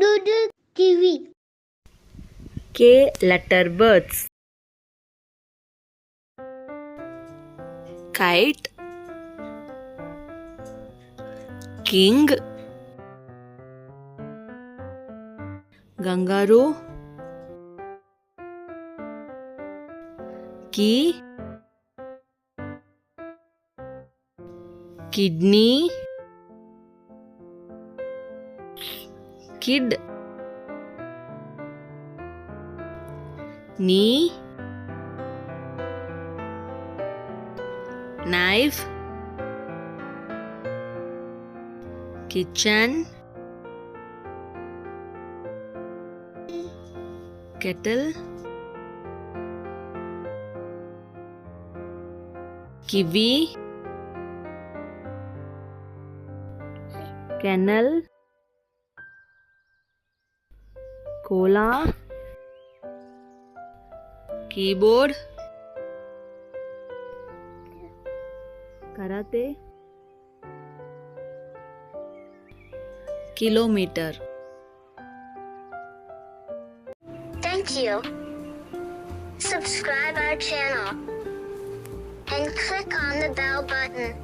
Doodle kiwi. K letter birds. Kite, king, kangaroo, key, kidney, kid, knee, knife, kitchen, kettle, kiwi, kennel, cola, keyboard, karate, kilometer. Thank you. Subscribe our channel and click on the bell button.